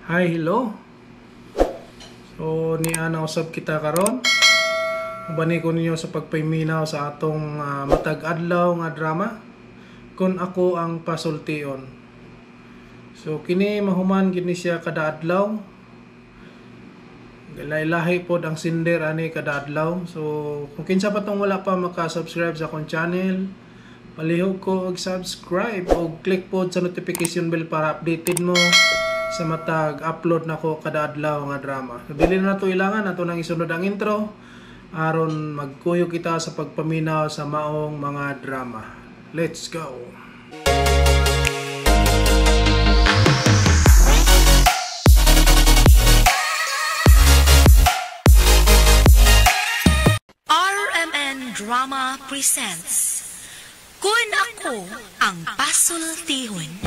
Hi, hello. So, niana usab kita karon. Ubani ko ninyo sa pagpayminaw sa atong matag adlaw nga drama kung ako ang pasultion. So, kini mahuman gini siya kada adlaw. Lahi-lahi pod ang sinder ani kada adlaw. So, kung kinsa pa tong wala pa maka-subscribe sa akong channel, palihog ko og subscribe o click pod sa notification bell para updated mo sa matag upload nako kada adlaw nga drama. So, dili na to ilangan ato nang isunod ang intro aron magkuyo kita sa pagpaminaw sa maong mga drama. Let's go. RMN Drama presents Kun Ako Ang Pasultihon.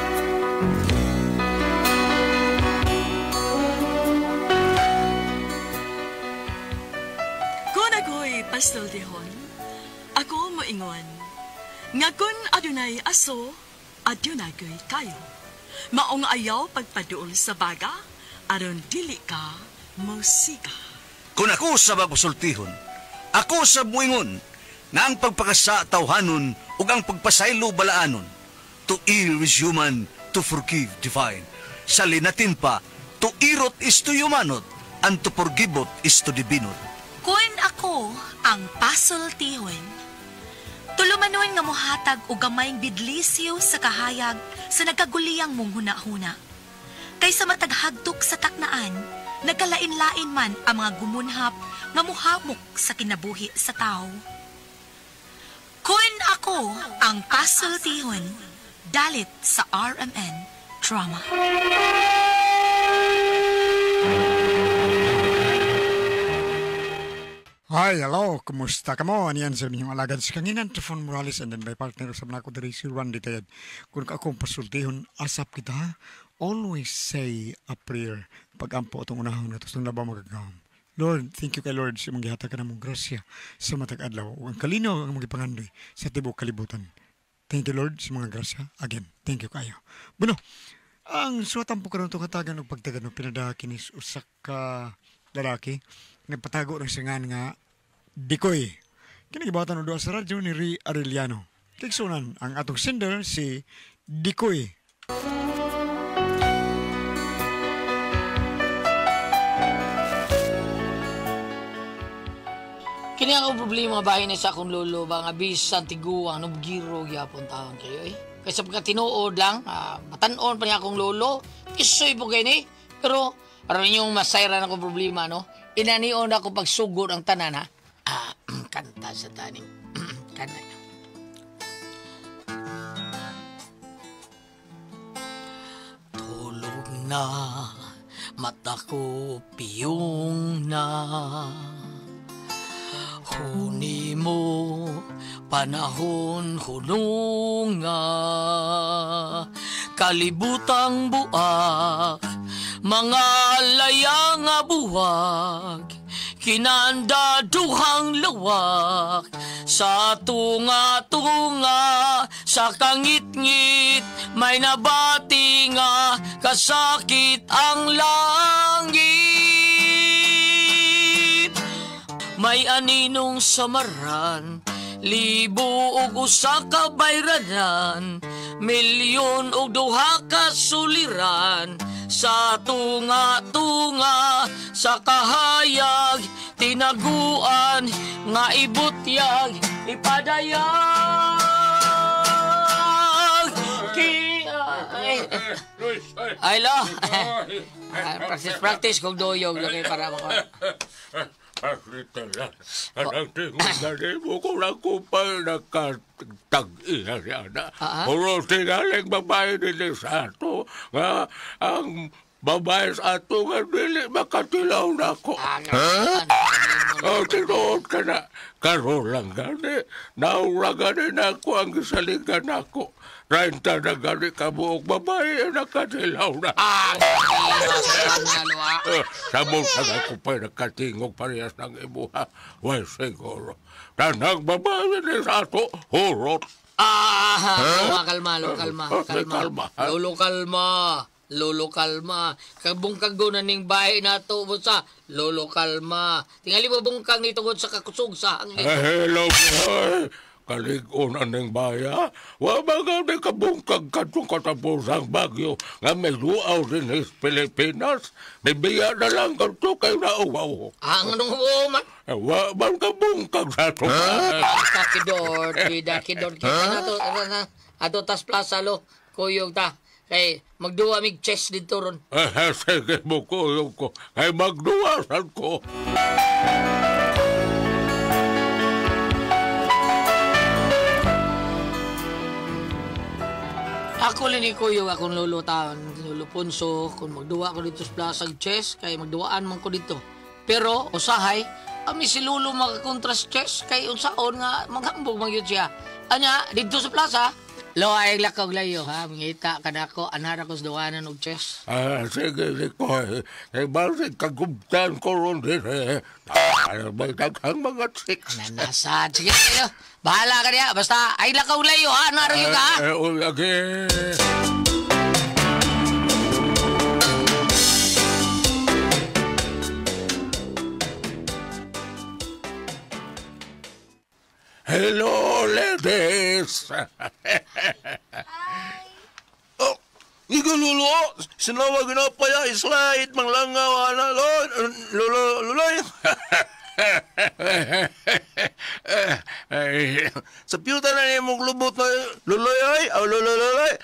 Kun ako'y pasultihon, ako moingon. Nga kun adunay aso, adunay kayo. Maong ayaw pagpaduol sa baga, aron dili ka musika. Kung ako sa magpasultihon, ako sa muingon, nga ang pagpakasa tawhanon ug ang pagpasaylo balaanon. To err is human, to forgive divine. Sa linatin pa, to irot is to humanot, and to forgivot is to divinot. Kun ako ang pasultihon. Tulumanon nga mohatag og gamayng bidlisyo sa kahayag sa nagaguliyang mong huna-huna. Kaysa mataghagtok sa taknaan, nagkalain-lain man ang mga gumunhap nga muhamok sa kinabuhi sa tao. Kun ako ang pasultihon, dalit sa RMN Drama. Hi, hello. Kumusta ka mo? Aniyan sa inyong alagad sa kanginan, Trifon Morales, and then my partner sa mga ko diri si Randy Tayad. Kung akong pasultihon, asap kita, ha? Always say a prayer. Pag-ampo itong unahon na ito, itong labaw magagawam. Lord, thank you kay Lord sa mga gihatag ka namong grasya sa matag adlaw. Ang kalinaw ang mga pangandoy sa tibok kalibutan. Thank you, Lord, sa mga grasya. Again, thank you kayo. Bueno, ang suwatan po karon itong katagan ng pagtagan ng pinadakinis usak ka lalaki. Nagpatago ng singan nga Dikoy. Kinagibatan ng doa sa radyo ni Ri Arellano. Kiksunan ang atong sender si Dikoy. Kini ang problema bahay na sa akong lolo ba nga bisan tiguang nubgiro gyapon taon kayo eh. Kaysa pagka tinuod lang, matanon pa niya akong lolo, isoy po kayo ni. Pero aron yung masayra na akong problema no. Inanion ako pagsugod ang tanan ha. Kanta sa taning. Kanta. Tulog na, mata ko piyong na. Huni mo, panahon hununga, kalibutang buak, mga layang buwag, kinandaduhang lawak, sa tunga-tunga, sa kangit-ngit, may nabati nga, kasakit ang langit. May aninong samaran, libo og usa ka bayranan, milyon og duha ka suliran, sa tunga-tunga, sa kahayag, tinaguan, nga ibutyag, ipadayag. Ay lo, practice kong doyog lagi para maka... Paslita lang. Anang tingin na rin mo kung ako pa nakatag-ina siya na. Puro tinaling babae nila sa ato. Nga ang babae sa ato nga nili makatilaw na ako. Tinood ka na. Karo lang gani. Naura gani na ako ang gisalingan ako. 30 na gani ka buong babae nakatilaw na. Sabong sa ako pa nakatingog parehas ng ibuha. Well, siguro. Tanang babae ni sa ato, hurot. Kalma. Lolo, kalma. Lolo kalma. Kabungkag do na ning bahay nato mo sa Lolo kalma. Tingali mo bungkag ni tungod sa kakusog sa hangin. Hello, boy. Kalig-on aneng baya. Wa mga di kabungkag katong katapusang bagyo nga may luaw din sa Pilipinas. May biya na lang kato kay nauwaw. Ang anong man? Wa man kabungkag sa ito. Kakidor, kidor, kita na to. Ato tas plaza lo. Kuyog ta. Kay magduwa mig chess dito ron. Sige mo kuyog ko. Kay magduwasan ko. Ako lini kuyo akong lulutan, Lolo Ponso, kung magduwa ko dito sa plasag chess, kay magduwaan man ko dito. Pero, usahay, kami si Lolo makakontras chess, kay unsaon nga maghambog magyud siya. Anya, dito sa plaza, lo ay lakaw layo ha, mangita ka na ako, anhara ko sa duwanan og chess. Sige ko. Balik kagubtan ko ron din may daghang mga tricks. Nanasad, sige kayo. Bahala ka niya, basta ay lakaw layo ha, anhara yun ka ha. Ulagi. Hello, ladies! Oh, Igo lulo, sinawag na pa ya slide manglangaw ana luloy. Sa piyuta na niya mong lubot na luloy ay, o luloy.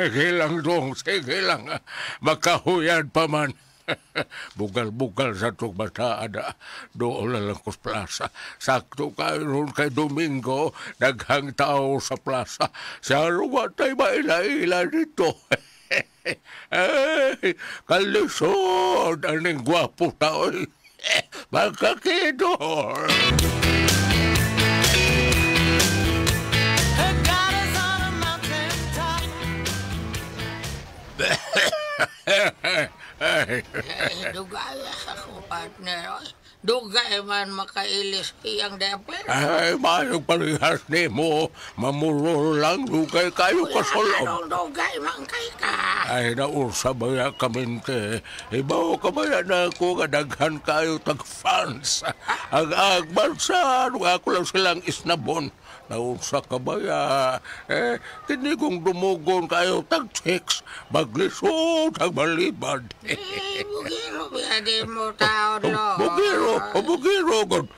Sige lang dong, sige lang. Makahuyan pa man. Bugal-bugal sa itong bataan na doon na lang ko sa plaza. Sakto kayo kay Domingo, naghang tao sa plaza. Siya ruwa tayo maila-ila dito. Ay, kalisod, aning gwapo tao. Magkakidor. Dugay ako, partner. Dugay man makailis iyang dapper. Ay, mayong parihas ni mo. Mamuro lang, dugay kayo kasulong. Anong dugay man kay ka? Ay, naursa ba ya kaminte? Ibaw ka ba yan ako nga daghan kayo tag-fans? Ang agbansa, ako lang silang isnabon. Naursa ka ba ya? Tinigong dumugon kayo tag-chicks. Maglisod ang malibad. Bugiro, biyadin mo taon, lo. Bugiro.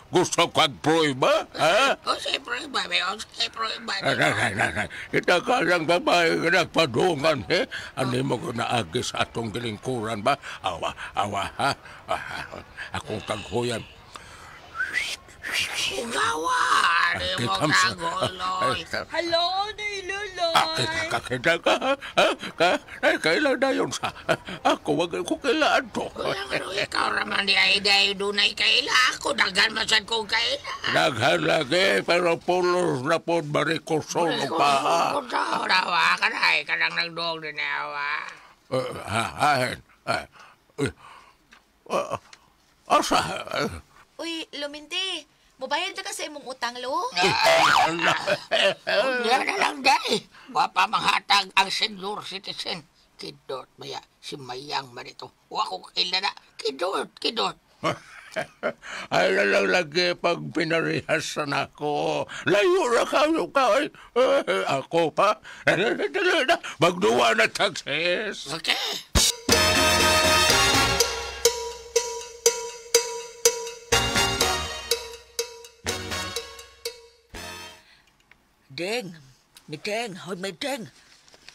Gusto kang proiba, ha? O, si proiba, o, si proiba. Ita ka lang babae nga nagpadungan, he? Ano mo ko naagi sa atong gilingkuran ba? Awa, ha? Akong taghuyan. Ugawa, di mo kaguloy. Hello, Niluloy. Kakita ka, ha? Kailan na yun sa... Ako, wag ko kailaan to. Ano, ikaw raman di ay dahi dunay kaila. Ako, daghan masan kong kaila. Daghan lagi, pero pulos na po barikosol o pa. Rawa ka na, kanang nagdoog din awa. Asa? Uy, Luminti, mubayad na ka sa imong utang, lo? Yan na lang dahi. Wapa manghatag ang senior citizen. Kidot, maya, si Mayang marito. Wako kaila na. Kidot. Ay lang lagi pag pinarihasan ako. Layo na kayo ka. Ako pa. Magduwa na taxes. Okay. Deng, may deng.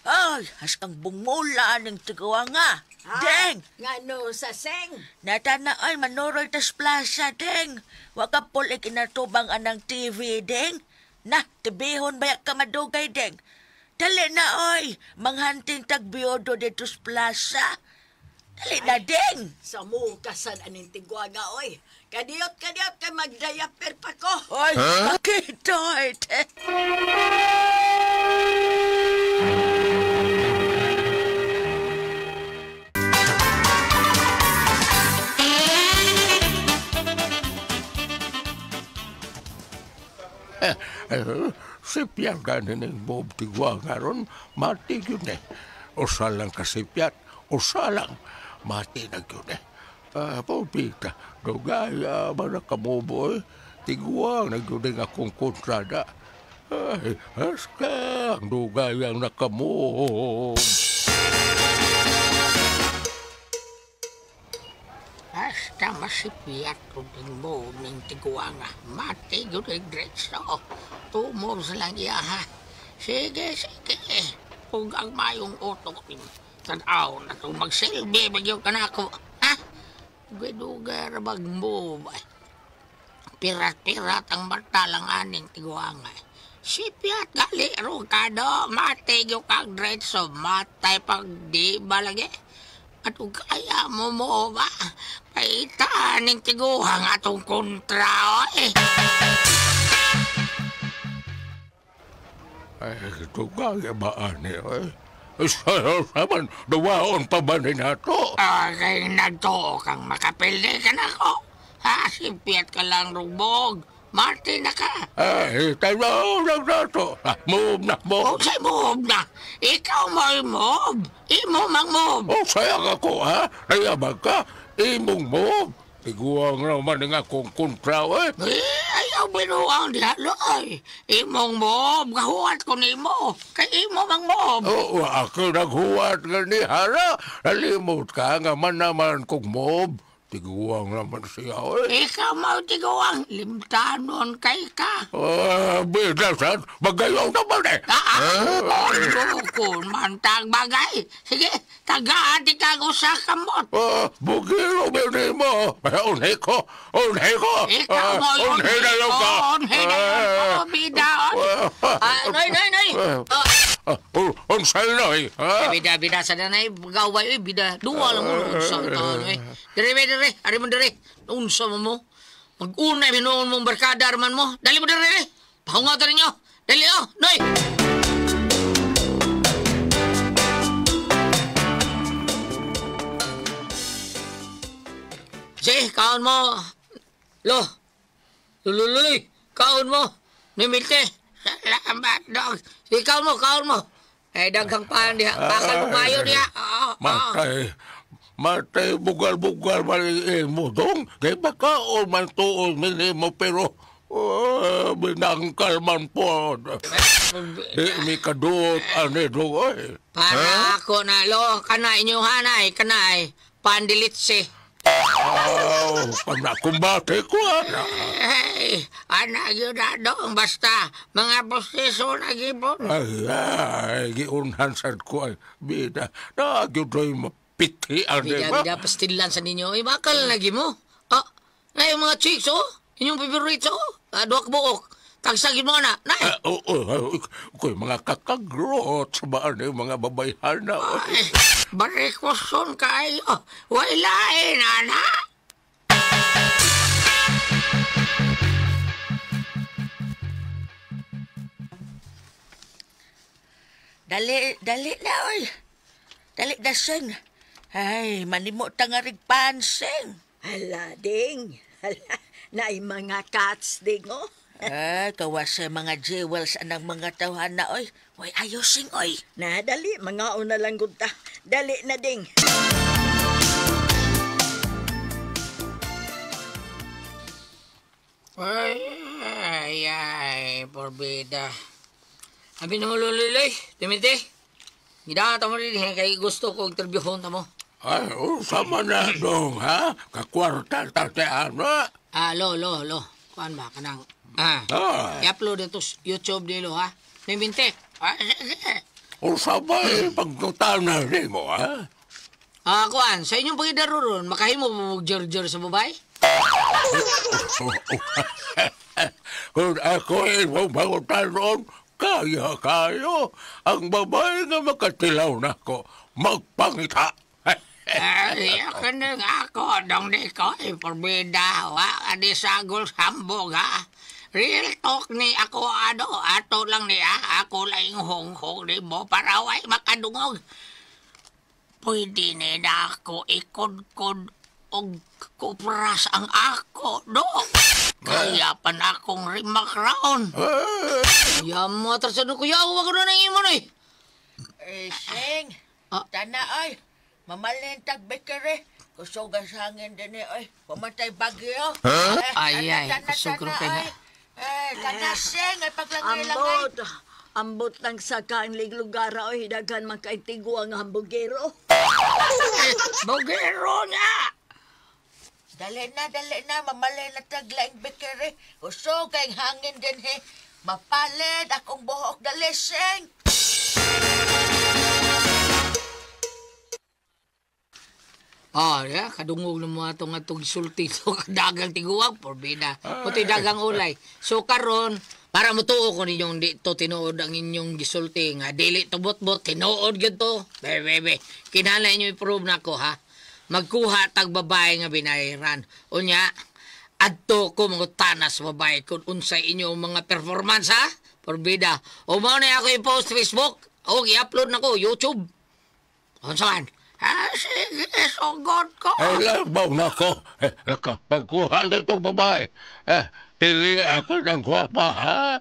Ay, has ang bungula ng tigawa nga. Deng! Ngano sa seng? Natana ay manoroy tas plaza, Deng. Waka pul ikinatubang anang TV, Deng. Na, tibihon bayak ka madugay, Deng. Dali na, oy. Manghanting tagbiodo dito sa plaza. Dali na, Deng. Sa mukasan aning tigwaga, oy. Kadiyot kay magdayaper pa ko. Oy, makitoy, Deng. Sipyat ka na ng Bob Tigwa nga ron, mati yun eh. O salang kasipyat, usa lang, mati na yun Paupita, dugaya ba na kamubo tiguang na yun akong kontrada. Ay, haska, ang dugayang nakamob. Basta masipiyat ko din mo ng tiguang mati yun ay diretso. Tumor sa lang iya ha. Sige. Kung ang mayong utok tanaw na itong magsilbi bagyo ka na ako. Ha? Gwedugar mag-move. Pirat-pirat ang martalang aning tiguang. Sipiyat gali ro kado. Mati yun kang diretso. Matay pag di balagi. At kaya mo ba? Paitaan ng tiguhang atong kontra, Ay, ito kaya ba, ani, Saman, dawaon pa ba ni nato? Kay nagtuo kang makapildi ka na ko. Sipiyat ka lang, rugbog. Marty na ka. Ay, tayo lang nato. Move na. Huwag sa'y move na. Ikaw mo'y move. Imo mang move. Sayang ako, ha? Nayabag ka. Imong move. Tiguang naman nga akong kontra, Ayaw binuang dihalo, Imong move. Gahuat ko ni mo. Kay imo mang move. Oo, ako naghuwat nga ni Hara. Nalimot ka nga man naman kong move. Tiguang naman siya, Ikaw mo tiguang. Limtanon kay ka. Binasan, magayaw naman, Kung mantang bagay. Sige, taga-ati kang usa kamot. Bugiro mo. Unhay ko. Ikaw mo yun. Unhay na lang ka. Unhay na lang ko, bidaon. Noy. Unsay noy, ha? Bida sa nanay, gaway, bida. Duwa lang mo, unsa ka taon, Dire, ari mo dire. Unsa mo. Mag-unay, binuon mong barkada, arman mo. Dali mo dire. Pahungatan ninyo. Dali, Noy. Sige, kaon mo. Lululoy, kaon mo. Nimilte. Salamat, dog. Sige, kaon mo. Daghang paan diha. Bakal mo mayo diha. Matay, bugal-bugal maliin mo dong. Kaya bakaon man tuon mo pero binangkal man po. Di mi kadut ane dong, Para ako na, kanay inyo hanay, pandilitse. Panakumbate ko, Anak yun na dong, basta mga proseso na gipon. Ay, giunhan sad ko ay bida. Nagyudoy mo. Piti, Bida, pastilan sa ninyo. Bakal lagi mo. Na yung mga chicks, Inyong favorite, Duwak buok. Tagsagin mo na. Mga kakagrot sa baan yung mga babayhan na. Barikoson kayo. Wailain, anak. Dali na, Dali na, Seng. Ay, manimo tangarig panseng. Hala, ding. Hala, naay mga cats, ding, Kawas sa mga jewels anang mga tawhan na, Way, ayosing, Dali, mga una lang gunta. Dali na, ding. Ay, porbida. Abi na mo luliloy, Timite. Gidata mo rin, kay gusto ko interviewon ta mo. Ay, sama na dong, ha? Kakwarta tatean, Lo. Kuan ba, kanang, i-upload ito sa YouTube dilo, ha? Timite. Sige. Sama pagkutana rin mo, ha? Kuan, sa inyong pagidaruron, makahimo mo jer sa babay? Kung ako mong pagkutanon, kaya kayo. Ang babae nga makatilaw na ko, magpangita. Ako nang ako, dong di ko, iporbida, adi sagol sambog, ha? Real talk ni ako, ato lang niya, ako lang hong-hong di mo, para way makadungog. Pwede na ako ikod-kod og kupras ang ako, dong. Kaya pa na akong rimakroon. Kaya mo, atrasan ko, yawa ko na ng imo na, Seng, tana, mamalintag bakery. Kusog ang hangin din oy. Pamatay bagyo. Ay, kusog rin kaya. Tanasing ay paglangay-langay. Ambot lang sa kaanlig lugar o hidagan makaintigo ang hambugero. Bugero nga! Dali na, mamalay na taglaing bakery. Kusog ang hangin din Mapalid akong buhok dali, Sing. Kadungog na mga itong gisulti ito, dagang tiguwag, porbida. Puti dagang ulay. So karon para mutuo ko ninyong dito tinuod ang inyong gisulti nga dili tubot-bot, tinuod yun to. Bebe, kinala inyo i-prove na ko, ha? Magkuha tag babae nga binayaran. Unya, adto ko mga tanas babae kung unsay inyong mga performance, ha? Porbida. O mao na ako i-post Facebook, o i-upload na ko YouTube. Unsaman? Sige, sugod ko. Labaw na ko. Pagkuha na itong babae. Pili ako ng gwapa, ha?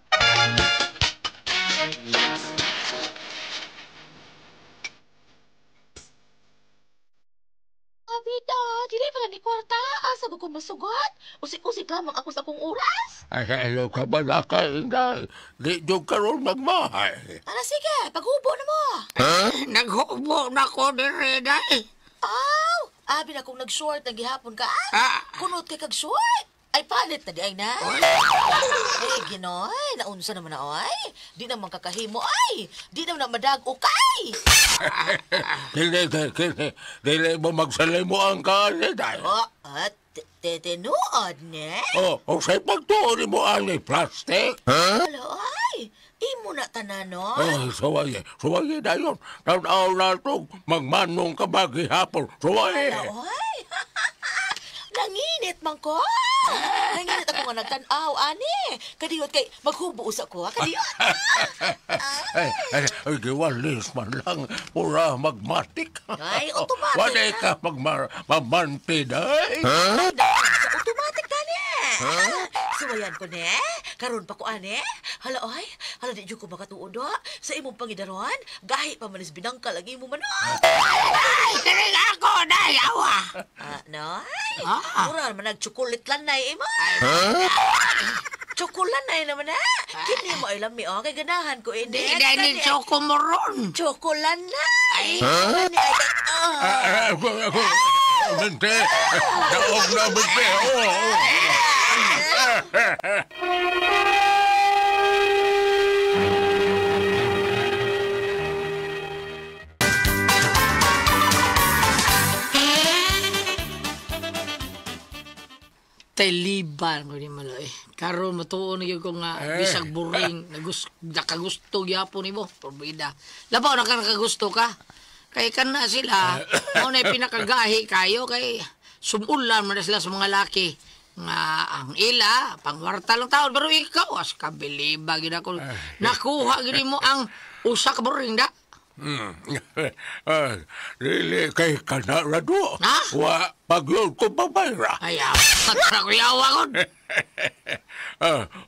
Abida, dili pa ni kwarta. Asa ba ko masugot? Usik-usik lamang ako sa akong oras. Ay, ano ka ba na ka, Inday? Di yung karoon magmahay. Sige, paghubo na mo. Naghubo na ko dire, day. Aw, abi na kung nag-short ng gihapon ka. Kunot kay kag-short. Ay, palit na di ay na. Ginoy, naunsa naman na, oy. Di naman kakahimo, ay. Di naman na madag-ukay. Dili mo magsalay mo ang Inday. Tinuod, ne? Sa'y pagtuon mo ang plastic. Alo, ay. Imo na tanano. Suwaye na yun. Tanaw na ito, magmanong ka ba gihapon. Suwaye. Ay, nanginit man ko. Nanginit ako nga nagtanaw, ani. Kadiyot kay maghubo usa ko, kadiyot. Ay, giwalis man lang. Pura magmatik. Ay, automatic. Wala ka magmantid, ay. Sa automatic ka, ne. Suwayan ko, ne. Karon pa ko, ani. Hala, ay. Hala, di ko makatuod, ha. Sa imong pangidaron, gahi pa manis binangka lagi mo man, Ay, kinig ako, day, awa. No? Mura naman nag-chocolate lang na imo. Chocolate na naman na. Kini mo ay lami, kay ganahan ko, Di ni Choco Moron. Chocolate na. Ay. Bente, daog na bente. Liban ko ni Maloy. Karon matuon na ko nga bisag buring nakagusto gyapon nimo porbida. Labaw na ka nakagusto ka. Kay kana sila mo na pinakagahi kayo kay sumulan man sila sa mga laki nga ang ila pangwarta lang taon pero ikaw as kabiliba gid ako nakuha gid mo ang usa ka buring da. Dili kay kanarado. Wa pagyon ko babayra. Ayaw, patra ko yawa kon.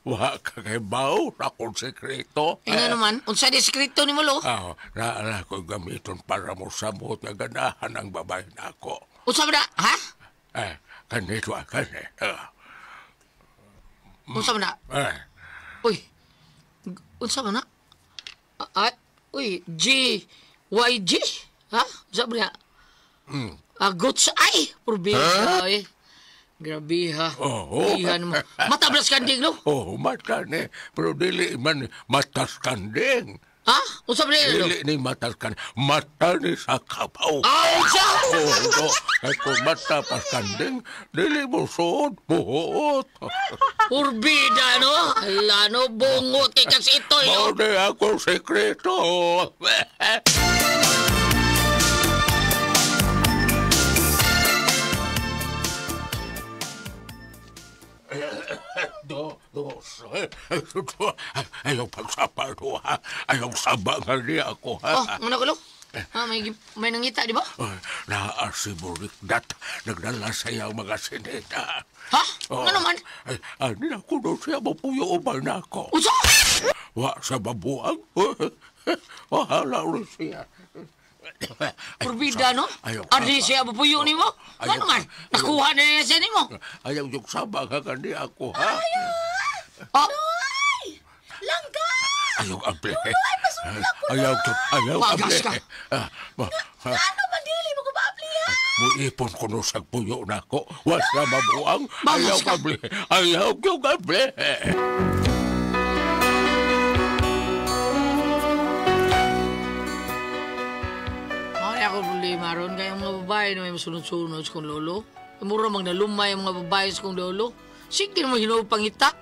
Wa ka kay baw na kong sekreto. Nga naman, unsa di sekreto ni mo lo? Naala ko gamiton para mo samot nga ganahan ang babay na ako. Unsa ba na, ha? Kanito Unsa ba na? Uy, unsa ba na? Uy, YG? Ha? Sabi niya? Goods ay! Probida, eh. Grabe, ha? Ihan mo. Matablas kanding, no? Mata ni. Pero dili man matas kanding. Ha? Unsa ba niya, no? Dili ni matas kanding. Mata ni sa kapaw. Unsa? No. Ay kung mata pas kanding, dili mo suod, buhot. Probida, no? Hala, no? Bungot kay kasi ito, no? Maude ako sekreto. Ayaw pagsapa ito, ha? Ayaw sabangan niya ako, ha? Ano ko, lo? May nangita, di ba? Naasiburik dat. Nagdala sa'yo mga sineta. Ha? Ano man? Ani na ko doon siya mapuyo ubal na ako. Usa? Wa sa babuang. Wahala rin siya. Porbida, no? Ayaw. Adi siya bupuyo ni mo? Ayaw. Ano man? Nakuha na niya siya ni mo? Ayaw yung sabang ka kandi ako, ha? Oh, Langga! Ayaw able. Ay, pasulak ko Ayaw to. Ayaw Wagas able. ka. Ano man dili mo ko maaplihan? Muipon ko no sa puyo na ko. Wasa mabuang. Bagas Ayaw ka. able. Ayaw yung able. Mao ako problema ron kaya ang mga babae na may masunod-sunod sa kong lolo. Mura magnalumay ang mga babae sa kong lolo. Sige naman hinuog pangita.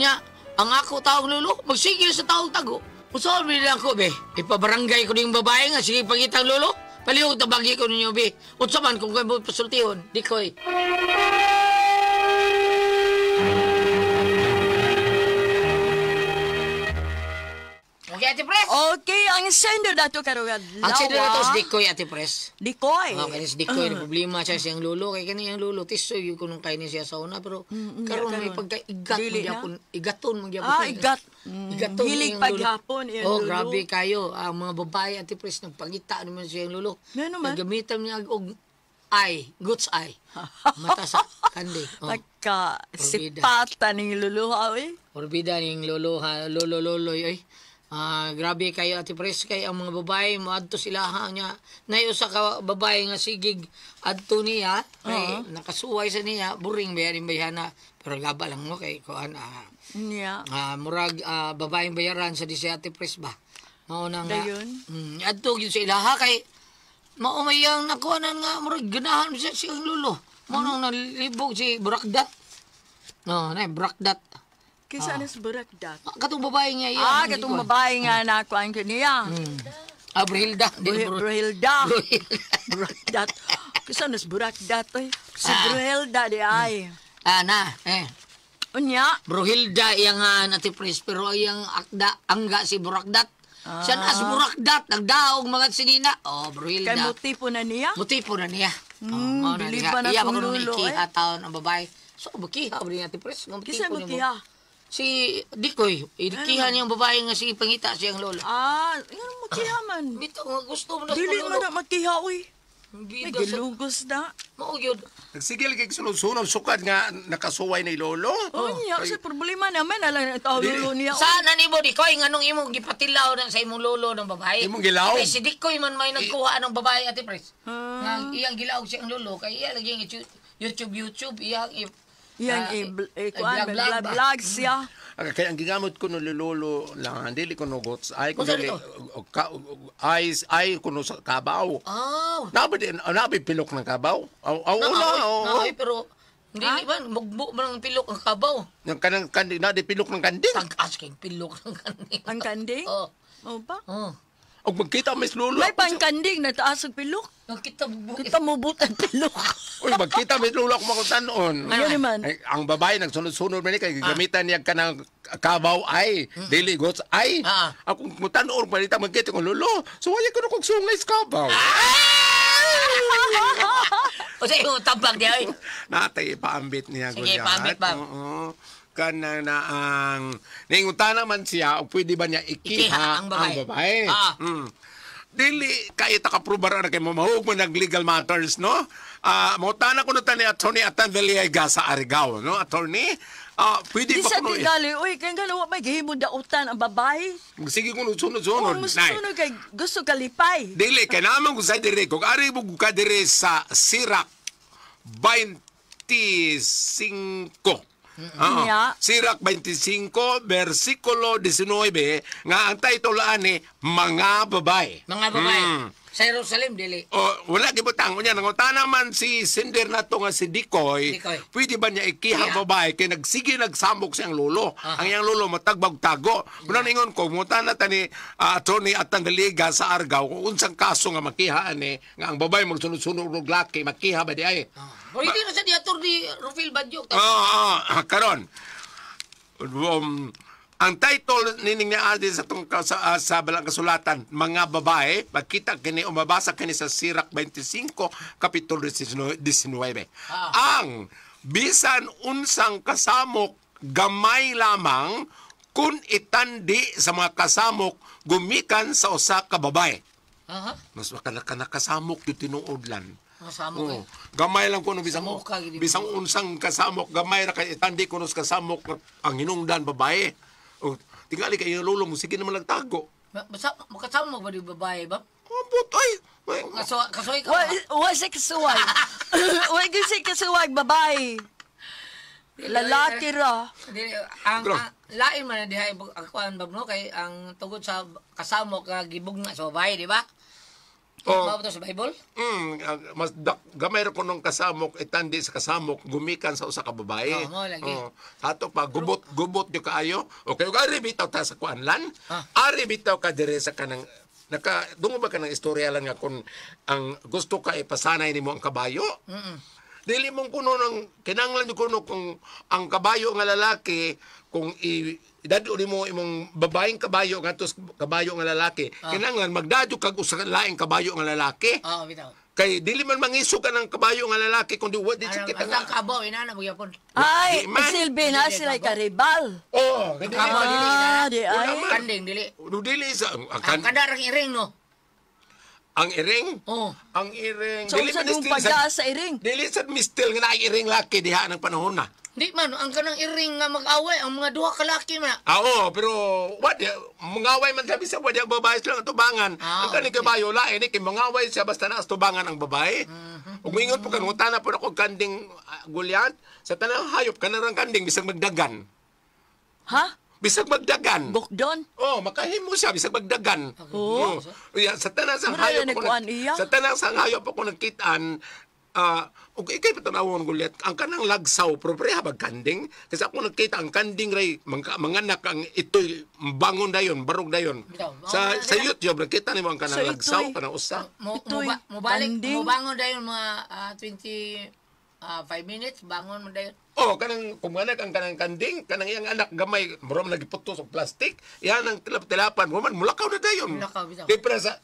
Nya, ang ako taong lolo, magsigil sa taong tago. Usahan mo nila ako, be. Ipabarangay ko ng babae nga, sige pangitang lolo. Palihog tabagi ko ninyo, be. Utsaman kung kayo mo pasultihon. Di ko eh. Okay, Ate Pres. Okay, ang sender dato karon adlaw. Ang sino na to si Dikoy, Ate Pres. Dikoy. Okay, si Dikoy, na problema siya siyang lolo. Kaya kaniyang lolo, tisoy yung kunong kain siya sa una. Pero karon may pagka-igat Dili na. magyapon. Igaton magyapon. Ah, igat. Igaton Hilig niyang lolo. paghapon iyang Oh, lolo. grabe kayo. Ang mga babae, Ate Pres, nagpangita naman siyang lolo. Nga naman. Nagamitan niya og eye, goods eye. Mata sa kandi. Oh. Pagka Orbida. sipata ni luluha, eh. Orbida ning lolo, ha, lolo, ay. Grabe kayo, Ate Pres, kay ang mga babae, moadto sila ha, niya. Naiusa ka babae nga sigig adto niya, kay nakasuway sa niya, buring bayarin bayana, pero laba lang mo kay kuan, Niya. murag babaeng bayaran sa di si Ate Pres ba. Mao na nga. Dayon? Adto gyud sa ilaha kay maumayang nakuanan nga murag ganahan siya siyang lolo. Mao nang nalibog si Brakdat. No, na Brakdat. Kisa na sa Barakdat. Katong babae niya iya. Katong babae nga nakuan ko niya. Brilda. Brahilda. Barakdat. Kisa na sa Barakdat, eh. Si Brahilda di ay. Ana, Unya. Brohilda iyang Ate Pres, pero iyang akda, angga si Burakdat. Siya na si Burakdat, nagdaog mga sinina. Oh, Brohilda. Kay motipo na niya. Motipo na niya. Mao na bilib niya. pa na Iya kung pa lulo, ikiha taon ang babae. So, bakiha ba ni Ate Pres? Kisa motiha. Si Dikoy, ikiha niyang babae nga si Pangita siyang lola. Nga motiha man. Bito, nga gusto mo na Dili mo na magkiha, uy. Bida sa... Nagilugos na. Mao yun. Nagsigil kay sunod-sunod sukad nga nakasuway ni lolo. Unya, sa problema naman, alam na tao lulo niya. Sana ni mo, Dikoy, nga nung imong gipatilaw na sa imong lolo ng babae. Imong gilaw? Kay si Dikoy man may nagkuha ng babae, Ate Pres. Nga iyang gilaw siyang lolo, kay iya lagi ang YouTube, iyang Yan, vlog siya. Kaya ang gigamot ko no lolo lang, dili ko no gots. Ay ko Kung dili. saan Ay ko no sa kabaw. Oh. Nabi pilok ng kabaw. Naay, pero hindi ba, mugbo man ang pilok ang kabaw. Yung kanang kandi na di pilok ng kanding. Tagas kayong pilok ng kanding. Ang kanding? Oo. O ba? Oh. Og magkita mes lolo. May pangkanding na taas ang pilok. Kita mo. Kita mo butang pilok. Uy, magkita mes lolo ako makutanon. Ano naman? Ay, ang babae nagsunod-sunod man ni kay gamitan niya kanang kabaw ay dili gots ay. Ako mutanon palita magkita ko lolo. So wala ko no kog sungay sa kabaw. O sa iyo, tabang niya. Natay paambit niya Sige, paambit ba? Oo. Kana na ang ningutan naman siya o pwede ba niya ikiha ang babae. Dili kay taka-probar na kay mamahug mo nag legal matters, no? Mautana ko na tani attorney Atandaliega sa Arigao, no? Attorney, pwede Di pa sa kuno tigali, uy, kaya galawa may gihimo dautan ang babae. sige ko sunod-sunod. Oo, musunod kay gusto kalipay. Dili kay naman ko sa dire kung ari mo ka dire sa Sirach 25. Yeah. Sirach 25 versikulo 19 nga ang title ani mga babae. Mga babae. Sa Jerusalem, dili. Wala gibutang unya nangutana man si sender nato nga si Dikoy. Pwede ba niya ikihang babae kay nagsige nagsamok siyang lolo. Ang iyang lolo matagbag tago. Kuno ningon ko mutana tani attorney at Tandaliga sa Argao kung unsang kaso nga makiha ani nga ang babae magsunod-sunod og laki makiha ba di ay. Pwede na sa diator ni Rufil Badyo. Karon. Ang title nining niya adi sa sa balang kasulatan, mga babae, magkita kini o mabasa kini sa Sirach 25 kapitulo 19. Ang bisan unsang kasamok gamay lamang kun itandi sa mga kasamok gumikan sa usa ka babae. Aha. Mas nakakasamok yung tinuodlan. Masamok Oo. Gamay lang ko no bisang Samok ka, gini mo. bisang unsang kasamok gamay ra kay tandi ko nos kasamok ang hinungdan babae. O tingali kay lulo mo sige naman nagtago. Basta makasama mo ba di babae ba? Ambot ay. Kasoy ka Wa ba? wa si kasuwag. Wa gyud si kasuwag babae. Lalaki ra. Dili, ang Grabe. lain man na diha ang kuan ba no kay ang tungod sa kasamok nga gibugna sa babae, di ba? Oh. Ba to sa Bible? Mas gamay ra ko nung kasamok itandi sa kasamok gumikan sa usa ka babae. Oo, mo lagi. Sa ato pa gubot di kaayo. Okay, ari bitaw ta sa kuanlan. Ah. Ari bitaw ka dire sa kanang dungo ba ka ng istorya lang nga kung ang gusto ka ipasanay nimo ang kabayo? Dili mong kuno ng kinanglan yung kuno kung ang kabayo nga lalaki kung idado nimo imong babaeng kabayo ngadto kabayo nga lalaki kinanglan magdadyo kag usa ka laing kabayo nga lalaki Oo, bitaw. kay dili man mangisog ka ng kabayo nga lalaki kundi wa di Ang kita ang nga kabaw ina na magyapon. Ay, Di man. silbi na sila karibal. oh kay dili Kabaw, man dili. Di Wala ay. man. Kanding dili. dili sa Ang kadarang iring no. ang iring Oo. ang iring So, sa nung pagda sa iring. dili sa mistil nga nairing laki diha ng panahon na. Di man ang kanang iring nga mag-away ang mga duha ka laki man. Oo, pero what mangaway man sabi sa wadi ang babae lang ang tubangan. Ang kani kabayo lain ni kay mangaway siya basta na tubangan ang babae. Ug mingon po kan utana po ako kanding Goliath sa tanang hayop kanarang kanding bisag magdagan. Ha? Bisag magdagan. Bukdon? Oh, makahimo siya bisag magdagan. Oo. Yeah, sa tanang sa Mura hayop na nagkuhan iya. sa tanang sa hayop ako nagkitaan ug ikay patanawon Goliath ang kanang lagsaw pero pareha bag kanding kasi ako nagkita ang kanding ray manganak ang itoy bangon dayon barog dayon sa YouTube nakita nimo ang kanang Sa lagsaw itoy. kanang usa Ito'y kanding. Mo bangon dayon mga 5 minutes bangon mo dayon. oh kanang kumanak ang kanang kanding kanang iyang anak gamay mura man nagiputos og plastic yan ang tilap-tilapan mo man mulakaw na dayon Mulakaw, bitaw. kay presa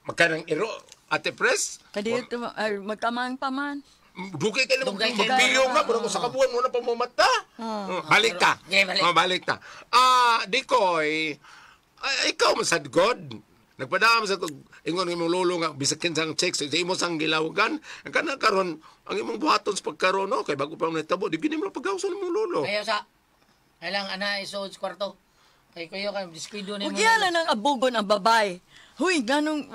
magkanang iro ate pres Kadi ito magkamang pa man. Dugay kayo naman. Dugay kayo. Magpiliw nga. Pero sa kabuhan mo na pamumata. Balik ka. Okay, balik. Balik ka. Dikoy, ikaw masad God. Nagpadama sa ingon ng imong lolo nga bisakin sang checks sa imo sang gilawagan. Ang kanang karon ang imong buhaton sa pagkaron no kay bago pa mo natabo di gini mo pagawson imong lolo. Kaya sa kailang ana isod sa kwarto. Kay kuyo kay diskwido ni Huwag yan lang ang abugon ang babae. Huy, ganong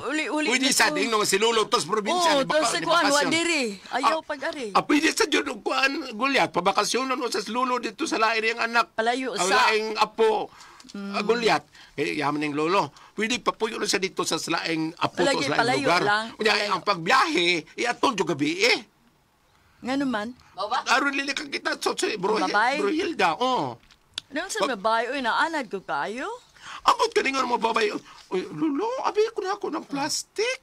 uli-uli. Pwede sa ding nung si lolo tos probinsya. Oo, tos si Kuan, wadiri. Ayaw pag-ari. Pwede sa dyan ng kuan Goliath. Pabakasyonan mo sa lolo dito sa lain yung anak. Palayo Ang sa- laing apo. Goliath. Kaya yaman ng lolo. Pwede papuyo na siya dito sa laing apo to Palagi, sa laing palayo lugar. lang, Kaya palayo. ang pagbiyahe, iatol yung gabi eh. Nga naman. Baba. Aron lili kang kita sa bro Babae? Hilda. Oh. Nang sa babae, uy, naanad ko kayo. Amot ka nga mga babae. Uy, lolo, abi ko na ako ng plastic.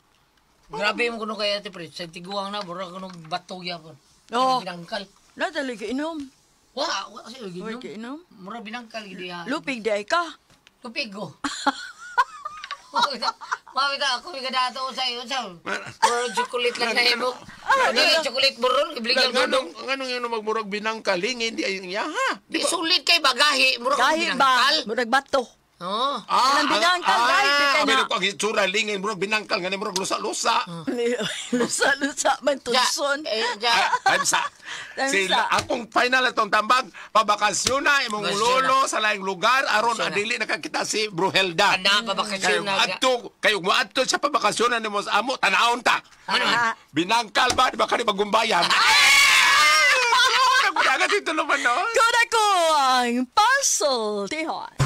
Grabe mo kuno kay Ate Pres, sa tiguang na mura kuno bato gyapon. Oo. Binangkal. Nadali ka inom. Wa kasi Uy, ginom. ka inom. Mura binangkal gid ya. Lupig di ay ka. Tupigo. Mawita ako mi kada to sa iyo sa. Puro chocolate lang na imo. Ano chocolate buron ibligan ko nung. Anong yun magmurag binangkal, hindi ayong yaha. Di sulit kay bagahi, mura ko Kahit ba, binangkal. murag bato. Oh. Kanang binangkal, kahit di ka na. Pero ko ang itsura, lingin, murag binangkal, nga murag lusa-lusa. Lusa-lusa man tuson. I'm sa. Sila, akong final atong tambag, pabakasyon na imong lolo sa laing lugar, aron adili nakakita si Bruhelda. Ana pabakasyon na. Kayo mo adto sa pabakasyon na nimo sa amo, tanawon ta. Binangkal ba, di ba ka ni magumbayan? Nagbudagat ito naman, no? Kuna ko ang puzzle, Tihon.